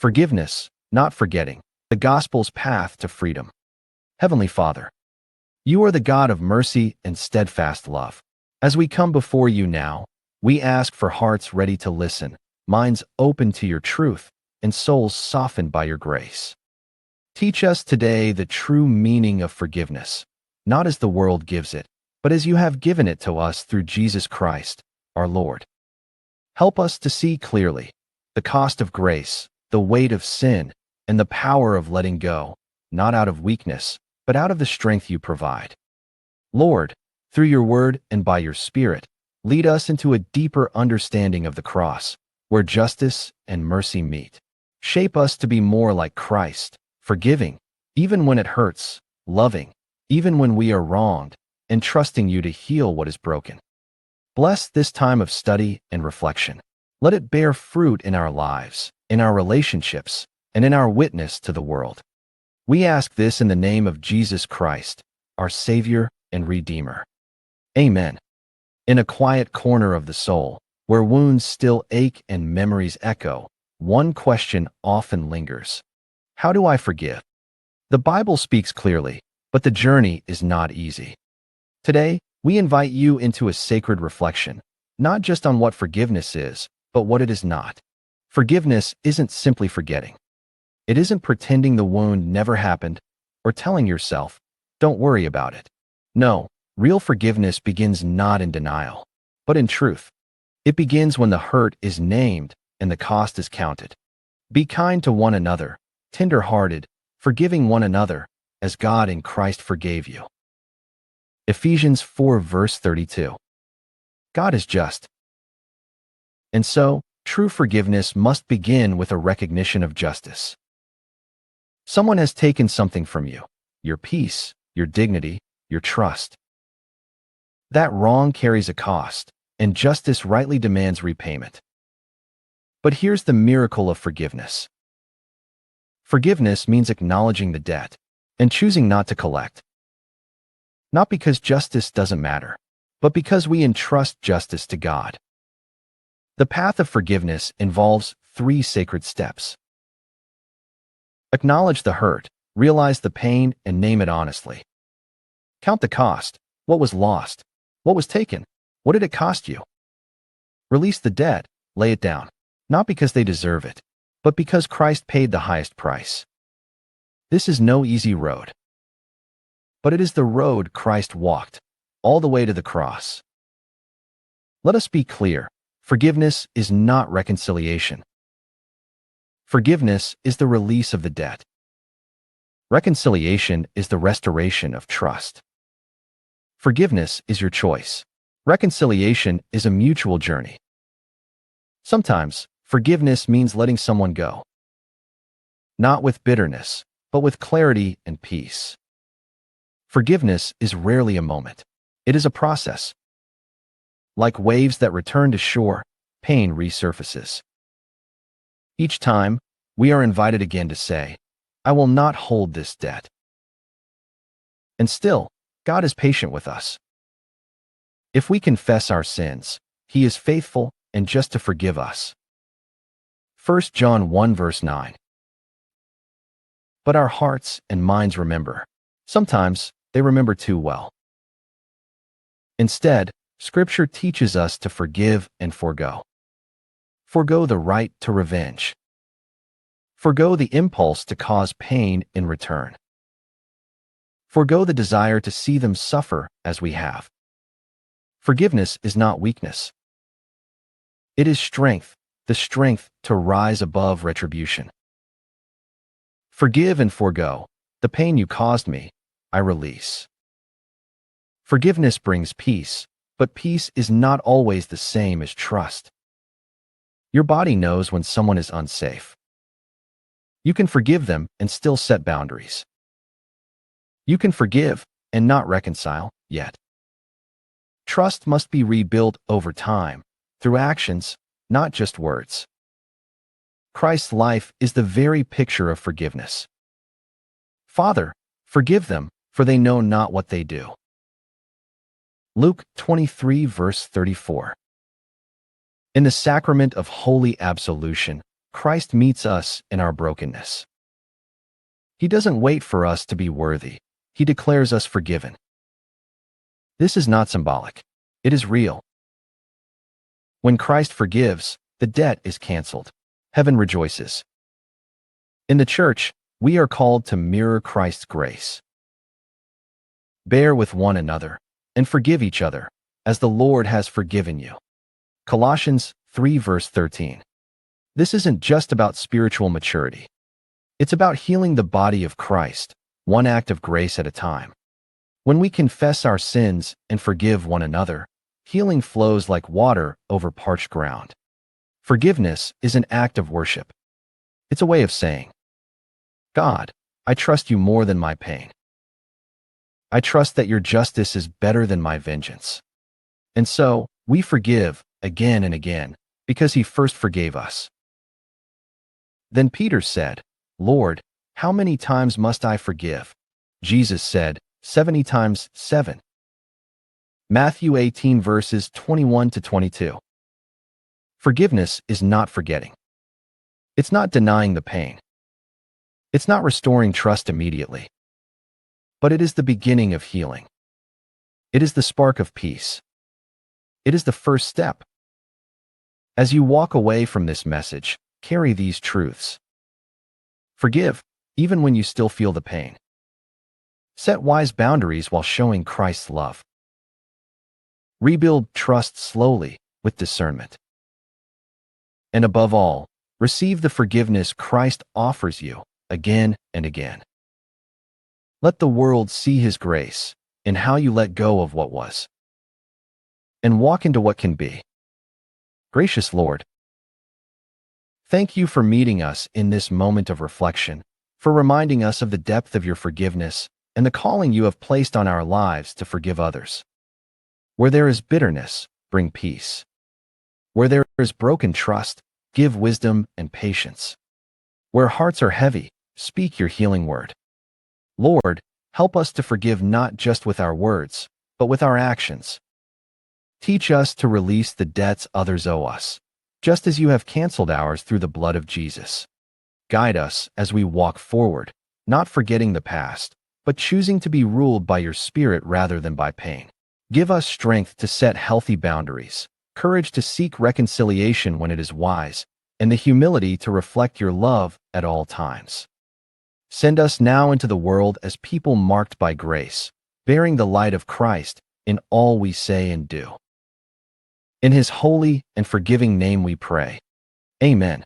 Forgiveness, not forgetting, the gospel's path to freedom. Heavenly Father, you are the God of mercy and steadfast love. As we come before you now, we ask for hearts ready to listen, minds open to your truth, and souls softened by your grace. Teach us today the true meaning of forgiveness, not as the world gives it, but as you have given it to us through Jesus Christ, our Lord. Help us to see clearly the cost of grace, the weight of sin, and the power of letting go, not out of weakness, but out of the strength you provide. Lord, through your word and by your Spirit, lead us into a deeper understanding of the cross, where justice and mercy meet. Shape us to be more like Christ, forgiving, even when it hurts, loving, even when we are wronged, and trusting you to heal what is broken. Bless this time of study and reflection. Let it bear fruit in our lives, in our relationships, and in our witness to the world. We ask this in the name of Jesus Christ, our Savior and Redeemer. Amen. In a quiet corner of the soul, where wounds still ache and memories echo, one question often lingers. How do I forgive? The Bible speaks clearly, but the journey is not easy. Today, we invite you into a sacred reflection, not just on what forgiveness is, but what it is not. Forgiveness isn't simply forgetting. It isn't pretending the wound never happened or telling yourself, don't worry about it. No, real forgiveness begins not in denial, but in truth. It begins when the hurt is named and the cost is counted. Be kind to one another, tender-hearted, forgiving one another, as God in Christ forgave you. Ephesians 4 verse 32. God is just. And so, true forgiveness must begin with a recognition of justice. Someone has taken something from you, your peace, your dignity, your trust. That wrong carries a cost, and justice rightly demands repayment. But here's the miracle of forgiveness. Forgiveness means acknowledging the debt and choosing not to collect. Not because justice doesn't matter, but because we entrust justice to God. The path of forgiveness involves 3 sacred steps. Acknowledge the hurt, realize the pain, and name it honestly. Count the cost. What was lost? What was taken? What did it cost you? Release the debt, lay it down, not because they deserve it, but because Christ paid the highest price. This is no easy road. But it is the road Christ walked, all the way to the cross. Let us be clear, forgiveness is not reconciliation. Forgiveness is the release of the debt. Reconciliation is the restoration of trust. Forgiveness is your choice. Reconciliation is a mutual journey. Sometimes, forgiveness means letting someone go. Not with bitterness, but with clarity and peace. Forgiveness is rarely a moment. It is a process. Like waves that return to shore, pain resurfaces. Each time, we are invited again to say, I will not hold this debt. And still, God is patient with us. If we confess our sins, He is faithful and just to forgive us. 1 John 1 verse 9. But our hearts and minds remember. Sometimes, they remember too well. Instead, Scripture teaches us to forgive and forego. Forgo the right to revenge. Forgo the impulse to cause pain in return. Forgo the desire to see them suffer as we have. Forgiveness is not weakness. It is strength, the strength to rise above retribution. Forgive and forgo. The pain you caused me, I release. Forgiveness brings peace, but peace is not always the same as trust. Your body knows when someone is unsafe. You can forgive them and still set boundaries. You can forgive and not reconcile yet. Trust must be rebuilt over time, through actions, not just words. Christ's life is the very picture of forgiveness. Father, forgive them, for they know not what they do. Luke 23 verse 34. In the sacrament of holy absolution, Christ meets us in our brokenness. He doesn't wait for us to be worthy. He declares us forgiven. This is not symbolic. It is real. When Christ forgives, the debt is canceled. Heaven rejoices. In the church, we are called to mirror Christ's grace. Bear with one another and forgive each other, as the Lord has forgiven you. Colossians 3 verse 13. This isn't just about spiritual maturity. It's about healing the body of Christ, one act of grace at a time. When we confess our sins and forgive one another, healing flows like water over parched ground. Forgiveness is an act of worship. It's a way of saying, God, I trust you more than my pain. I trust that your justice is better than my vengeance. And so, we forgive again and again, because he first forgave us. Then Peter said, Lord, how many times must I forgive? Jesus said, 70 times 7. Matthew 18 verses 21 to 22. Forgiveness is not forgetting. It's not denying the pain. It's not restoring trust immediately. But it is the beginning of healing. It is the spark of peace. It is the first step. As you walk away from this message, carry these truths. Forgive, even when you still feel the pain. Set wise boundaries while showing Christ's love. Rebuild trust slowly, with discernment. And above all, receive the forgiveness Christ offers you, again and again. Let the world see his grace in how you let go of what was and walk into what can be. Gracious Lord, thank you for meeting us in this moment of reflection, for reminding us of the depth of your forgiveness and the calling you have placed on our lives to forgive others. Where there is bitterness, bring peace. Where there is broken trust, give wisdom and patience. Where hearts are heavy, speak your healing word. Lord, help us to forgive not just with our words, but with our actions. Teach us to release the debts others owe us, just as you have canceled ours through the blood of Jesus. Guide us as we walk forward, not forgetting the past, but choosing to be ruled by your Spirit rather than by pain. Give us strength to set healthy boundaries, courage to seek reconciliation when it is wise, and the humility to reflect your love at all times. Send us now into the world as people marked by grace, bearing the light of Christ in all we say and do. In his holy and forgiving name we pray. Amen.